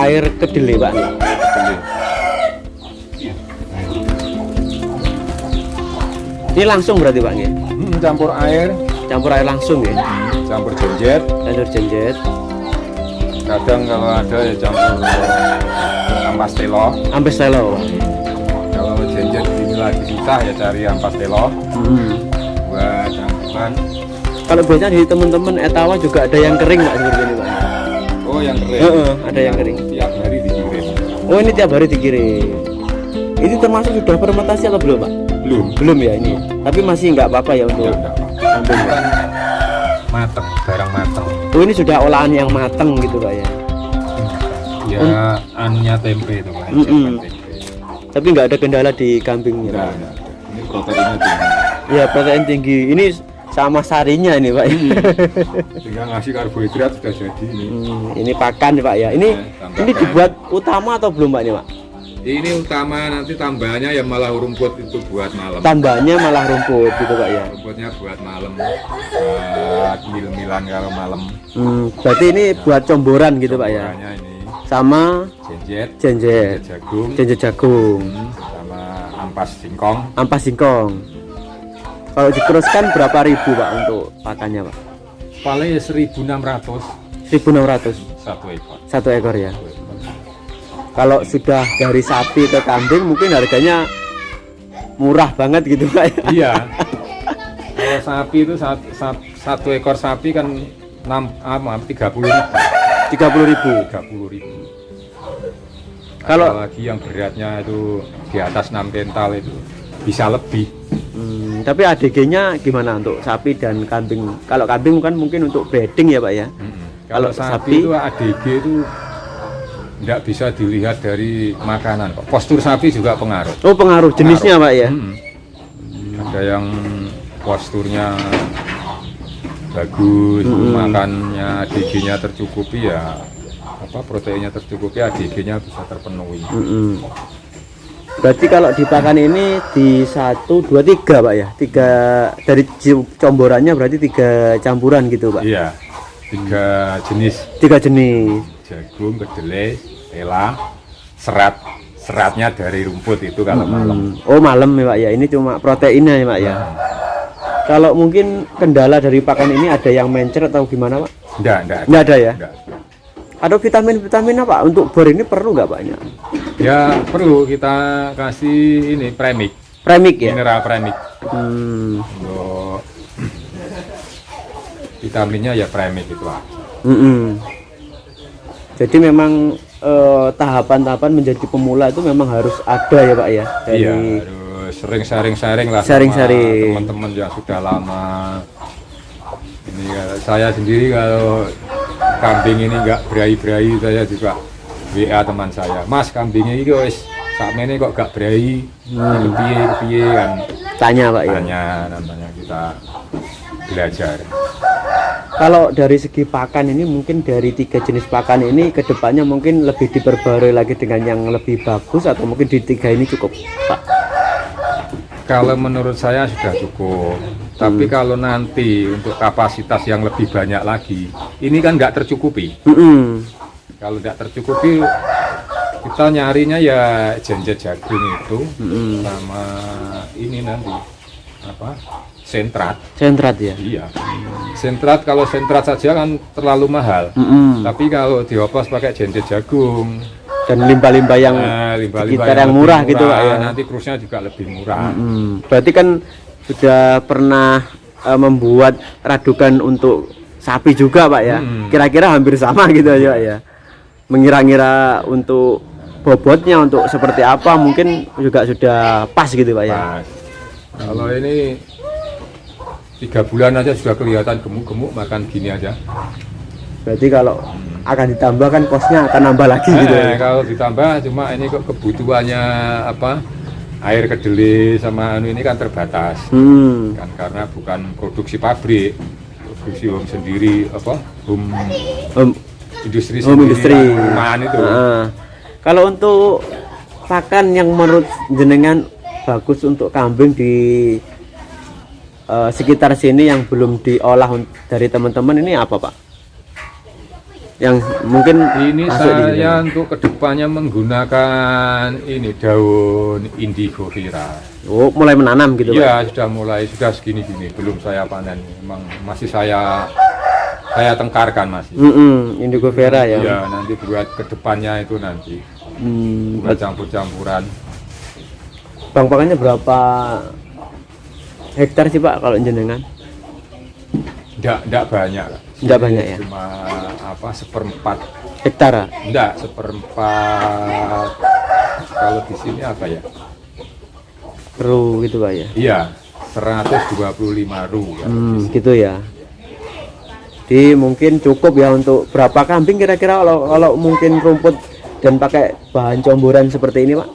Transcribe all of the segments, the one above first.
air kedelai Pak nih. Kedelai. Ini langsung berarti Pak nih. Campur air Langsung ya. campur jenjet. Campur jenjet. Kadang kalau ada ya campur ampas telo. Ampas telo. Kalau jenjet ini lagi susah ya cari ampas telo. Buat campuran. Kalau biasanya di teman-teman etawa juga ada yang kering Pak seperti ini Pak. Oh yang kering. Ada yang kering. Tiap hari dikirim. Oh ini tiap hari dikirim. Ini termasuk sudah fermentasi atau belum Pak? Belum ya ini. Tapi masih nggak apa-apa ya untuk kambing. Kan mateng, barang mateng. Oh ini sudah olahan yang mateng gitu Pak ya. Ya anunya tempe itu Pak. Tempe. Tapi nggak ada kendala di kambingnya. Enggak. Ini proteinnya tinggi. Ya protein tinggi. Ini sama sarinya ini Pak. Sehingga ngasih karbohidrat sudah jadi ini. Ini pakan Pak ya. Ini dibuat utama atau belum Pak ini Pak? Ini utama, nanti tambahannya ya malah rumput itu buat malam. Tambahnya malah rumput gitu Pak ya. Rumputnya buat malam, buat mil-milan kalau malam. Berarti ini buat comboran gitu Pak ya. Comborannya ini Sama jenjet jagung, sama ampas singkong. ampas singkong. Kalau dikeruskan berapa ribu Pak untuk pakannya Pak? Paling 1.600 1.600 satu ekor. 1 ekor ya. Kalau sudah dari sapi ke kambing mungkin harganya murah banget gitu Pak ya. Iya. Kalau sapi itu satu ekor sapi kan 30.000. 30.000. Kalau lagi yang beratnya itu di atas 6 kental itu bisa lebih. Tapi ADG-nya gimana untuk sapi dan kambing? Kalau kambing kan mungkin untuk breeding ya Pak ya. Kalau sapi itu ADG itu tidak bisa dilihat dari makanan kok. Postur sapi juga pengaruh. Oh pengaruh jenisnya Pak ya. Ada yang posturnya bagus, makannya ADG-nya tercukupi ya, proteinnya tercukupi, ADG-nya bisa terpenuhi. Berarti kalau di pakan ini di 1, 2, 3 Pak ya. 3 dari comborannya berarti 3 campuran gitu Pak. Iya. 3 jenis. 3 jenis. Jagung, kedelai, tela, seratnya dari rumput itu kalau malam. Oh malam ya Pak ya. Ini cuma proteinnya ya Pak ya. Kalau mungkin kendala dari pakan ini ada yang mencer atau gimana Pak? Enggak ada ya. Enggak. Ada vitamin apa untuk bor ini perlu nggak Pak? Ya perlu kita kasih ini premik ya. Mineral premik. Untuk vitaminnya ya premik itu Pak. Jadi memang tahapan-tahapan menjadi pemula itu memang harus ada ya Pak ya. Iya, harus sering sharing lah sama teman-teman yang sudah lama. Ini saya sendiri kalau kambing ini nggak berai-berai, saya juga WA teman saya, Mas kambingnya ini guys, saat ini kok gak berai, lebih kan. Tanya Pak ya. Tanya, namanya kita belajar. Kalau dari segi pakan ini mungkin dari 3 jenis pakan ini kedepannya mungkin lebih diperbarui lagi dengan yang lebih bagus atau mungkin di 3 ini cukup Pak? Kalau menurut saya sudah cukup. Tapi kalau nanti untuk kapasitas yang lebih banyak lagi, ini kan nggak tercukupi. Kalau nggak tercukupi, kita nyarinya ya jenjet jagung itu sama ini nanti sentrat ya. Iya. Sentrat, kalau sentrat saja kan terlalu mahal. Tapi kalau dioplos pakai jenjet jagung dan limbah-limbah yang sekitar yang murah gitu Pak ya. Nanti krusnya juga lebih murah. Berarti kan sudah pernah membuat radukan untuk sapi juga Pak ya. Kira-kira hampir sama gitu aja Pak ya. Mengira-ngira untuk bobotnya untuk seperti apa mungkin juga sudah pas gitu Pak ya. Pas. Kalau ini 3 bulan aja sudah kelihatan gemuk-gemuk makan gini aja. Berarti kalau akan ditambah kan kosnya akan nambah lagi gitu ya. Kalau ditambah cuma ini kok kebutuhannya air kedelai sama ini kan terbatas. Kan karena bukan produksi pabrik, produksi home sendiri industri sendiri, rumahan itu. Kalau untuk pakan yang menurut jenengan bagus untuk kambing di sekitar sini yang belum diolah dari teman-teman ini apa Pak? yang mungkin Ini masuk di sini? saya untuk kedepannya menggunakan ini daun indigo vira. Oh, mulai menanam gitu Pak? Iya, sudah segini-gini, belum saya panen. Memang masih saya tengkarkan masih. Indigo vera ya. Iya, nanti buat kedepannya itu nanti buat campur-campuran. Bang pakannya berapa hektar sih Pak kalau jenengan? Enggak banyak. Enggak banyak ya? Cuma seperempat. Hektar? Enggak, seperempat. Kalau di sini apa ya? Ru gitu Pak ya? Iya, 125 ru. Gitu ya. Jadi mungkin cukup ya untuk berapa kambing kira-kira kalau mungkin rumput dan pakai bahan comboran seperti ini Pak?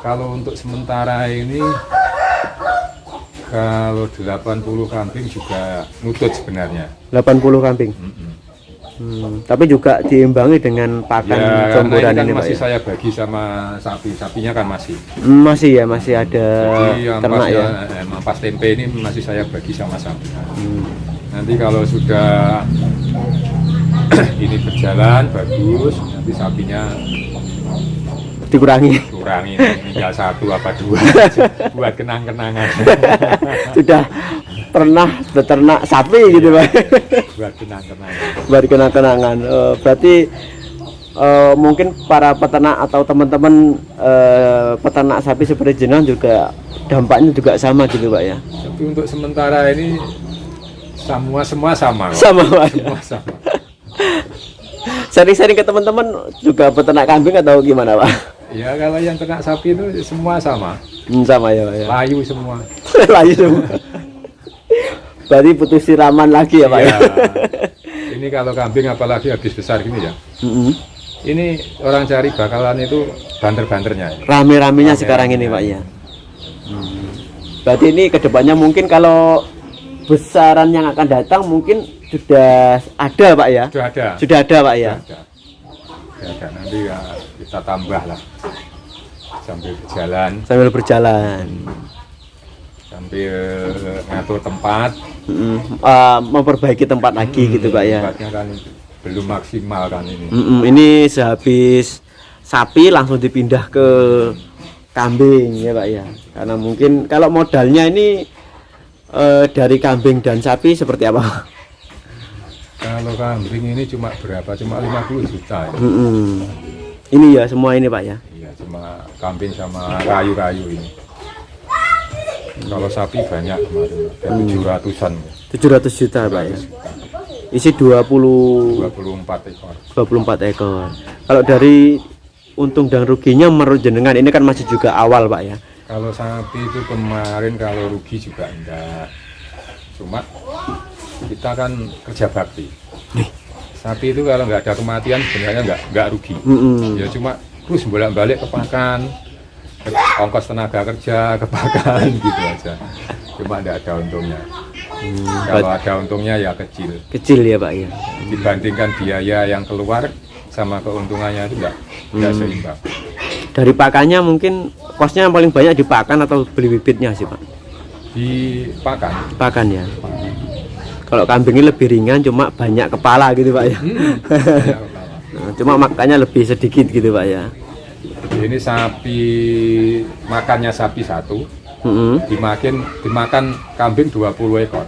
Kalau untuk sementara ini kalau 80 kambing juga nutut sebenarnya. 80 kambing. Tapi juga diimbangi dengan pakan Ya, comboran karena ini kan Pak masih ya? saya bagi sama sapinya kan masih. Masih ya, masih ada Jadi ternak ya. ampas tempe ini masih saya bagi sama sapi. Nanti kalau sudah ini berjalan bagus, nanti sapinya Dikurangi. kurangi tinggal 1 apa 2 buat kenang-kenangan. Sudah pernah beternak sapi gitu Pak? Buat kenang-kenangan. Buat kenang-kenangan. Berarti mungkin para peternak atau teman-teman peternak sapi seperti jenengan juga dampaknya juga sama gitu Pak ya? Tapi untuk sementara ini semua sama. Sama Pak. Semua sama. Sering-sering ke teman-teman juga peternak kambing atau gimana Pak? Ya kalau yang ternak sapi itu semua sama. Sama ya Pak ya. Layu semua. Layu semua. Berarti putus siraman lagi ya Pak ya? Ini kalau kambing apalagi habis besar gini ya. Mm-mm. Ini orang cari bakalan itu banter-banternya. Rame-ramenya sekarang ini Pak ya. Berarti ini kedepannya mungkin kalau besaran yang akan datang mungkin sudah ada Pak ya? Sudah ada. Sudah ada Pak ya? Sudah ada. Nanti ya kita tambah lah sambil berjalan. Sambil berjalan. Sambil ngatur tempat. Memperbaiki tempat lagi gitu Pak ya? Tempatnya kan belum maksimal kan ini. Ini sehabis sapi langsung dipindah ke kambing ya Pak ya? Karena mungkin kalau modalnya ini dari kambing dan sapi seperti apa? Kalau kambing ini cuma berapa? Cuma 50 juta ya. Ini ya semua ini Pak ya? Iya, cuma kambing sama kayu-kayu ini. Kalau sapi banyak kemarin, ada 700-an. 700 juta Pak ya? Isi 24 ekor. 24 ekor. Kalau dari untung dan ruginya menurut jenengan ini kan masih juga awal Pak ya? Kalau sapi itu kemarin kalau rugi juga enggak. Cuma kita kan kerja bakti. Sapi itu kalau nggak ada kematian sebenarnya nggak rugi. Ya cuma terus bolak-balik ke pakan, ongkos tenaga kerja ke pakan gitu aja. Cuma nggak ada untungnya. Kalau ada untungnya ya kecil. Kecil ya Pak ya? Dibandingkan biaya yang keluar sama keuntungannya itu nggak seimbang. Dari pakannya mungkin kosnya yang paling banyak di pakan atau beli bibitnya sih Pak? Di pakan. Pakan ya. Kalau kambingnya lebih ringan cuma banyak kepala gitu Pak ya. Nah, cuma makannya lebih sedikit gitu Pak ya. Ini sapi makannya sapi 1, dimakan kambing 20 ekor.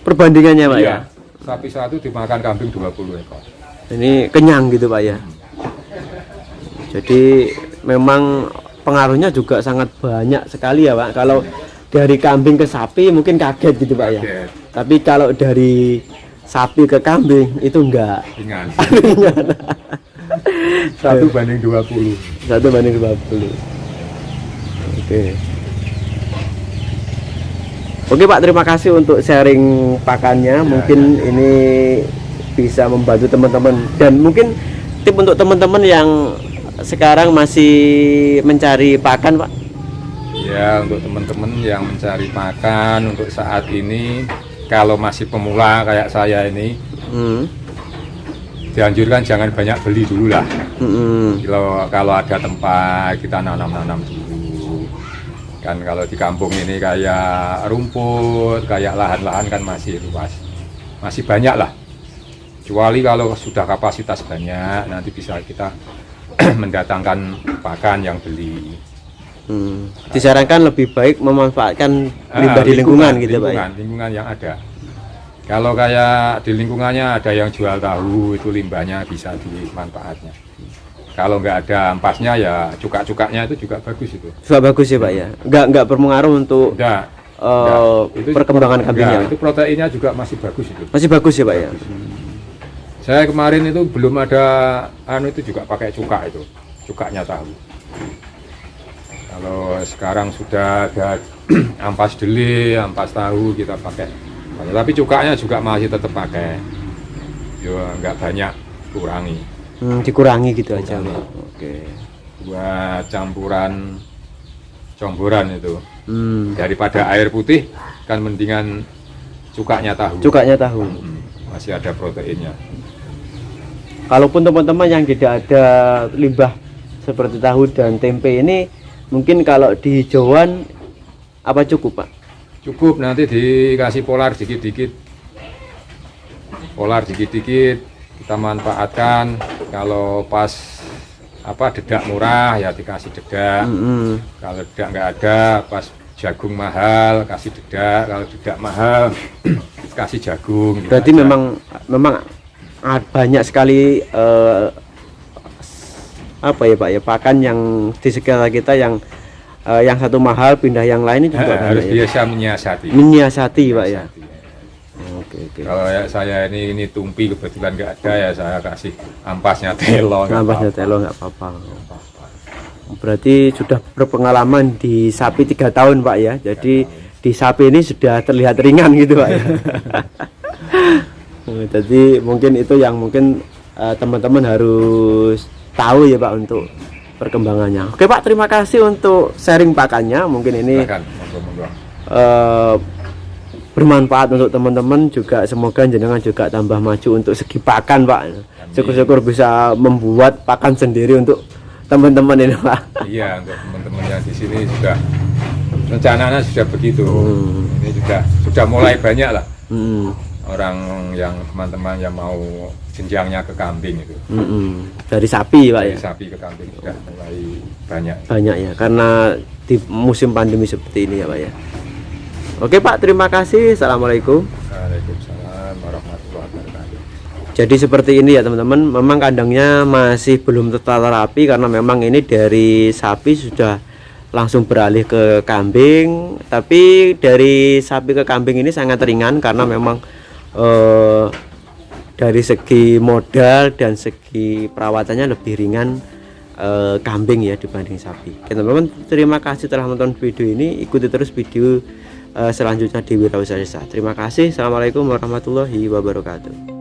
Perbandingannya Pak ya? Iya, sapi 1 dimakan kambing 20 ekor. Ini kenyang gitu Pak ya. Jadi memang pengaruhnya juga sangat banyak sekali ya Pak. Kalau dari kambing ke sapi mungkin kaget gitu Pak ya. Kaget. Tapi kalau dari sapi ke kambing itu enggak. Ringan. 1 banding 20. 1 banding 20. Oke. Oke Pak, terima kasih untuk sharing pakannya. Mungkin ini bisa membantu teman-teman dan mungkin tip untuk teman-teman yang sekarang masih mencari pakan Pak. Ya, untuk teman-teman yang mencari pakan untuk saat ini, kalau masih pemula kayak saya ini, dianjurkan jangan banyak beli dulu lah. Kalau ada tempat kita nanam-nanam dulu. Kan kalau di kampung ini kayak rumput, kayak lahan-lahan kan masih luas, masih banyak lah. Kecuali kalau sudah kapasitas banyak, nanti bisa kita mendatangkan pakan yang beli. Disarankan lebih baik memanfaatkan limbah di lingkungan gitu Pak ya? Lingkungan yang ada. Kalau kayak di lingkungannya ada yang jual tahu, itu limbahnya bisa dimanfaatnya. Kalau nggak ada ampasnya ya cuka-cukanya itu juga bagus itu. Juga bagus ya Pak ya? Nggak berpengaruh untuk itu perkembangan kambingnya? Itu proteinnya juga masih bagus itu. Masih bagus ya Pak ya? Saya kemarin itu belum ada itu juga pakai cuka itu, cukanya tahu. Kalau sekarang sudah ada ampas deli, ampas tahu kita pakai. Tapi cukanya juga masih tetap pakai. Yo nggak banyak, kurangi. Dikurangi gitu aja Pak. Oke. Buat campuran comboran itu. Daripada air putih kan mendingan cukanya tahu. Cukanya tahu. Masih ada proteinnya. Kalaupun teman-teman yang tidak ada limbah seperti tahu dan tempe ini, mungkin kalau di hijauan apa cukup Pak? Cukup, nanti dikasih polar dikit-dikit. Polar dikit-dikit kita manfaatkan. Kalau pas dedak murah ya dikasih dedak. Kalau dedak nggak ada, pas jagung mahal kasih dedak. Kalau dedak mahal kasih jagung. Berarti gitu memang banyak sekali Pak ya, pakan yang di sekitar kita yang satu mahal pindah yang lain juga harus banyak, biasa ya? menyiasati Pak ya. Oke. Kalau saya ini tumpi kebetulan nggak ada ya saya kasih ampasnya telo. Ampasnya telo nggak apa-apa. Berarti sudah berpengalaman di sapi 3 tahun Pak ya. Jadi di sapi ini sudah terlihat ringan gitu Pak ya. Jadi mungkin itu yang mungkin teman-teman harus tahu ya Pak untuk perkembangannya. Oke Pak, terima kasih untuk sharing pakannya. Mungkin ini bermanfaat untuk teman-teman juga. Semoga jenengan juga tambah maju untuk segi pakan Pak. Syukur-syukur bisa membuat pakan sendiri untuk teman-teman ini Pak. Iya, untuk teman-teman yang di sini sudah rencananya sudah begitu. Ini sudah mulai banyak lah. Orang yang teman-teman yang mau jenjangnya ke kambing itu. Dari sapi Pak ya. Dari sapi ke kambing sudah mulai banyak. Banyak ya, karena di musim pandemi seperti ini ya Pak ya. Oke Pak, terima kasih. Assalamualaikum. Waalaikumsalam warahmatullahi wabarakatuh. Jadi seperti ini ya teman-teman. Memang kandangnya masih belum tertata rapi karena memang ini dari sapi sudah langsung beralih ke kambing. Tapi dari sapi ke kambing ini sangat ringan karena memang dari segi modal dan segi perawatannya lebih ringan kambing ya dibanding sapi. Oke teman-teman, terima kasih telah menonton video ini. Ikuti terus video selanjutnya di Wirausaha Desa. Terima kasih. Assalamualaikum warahmatullahi wabarakatuh.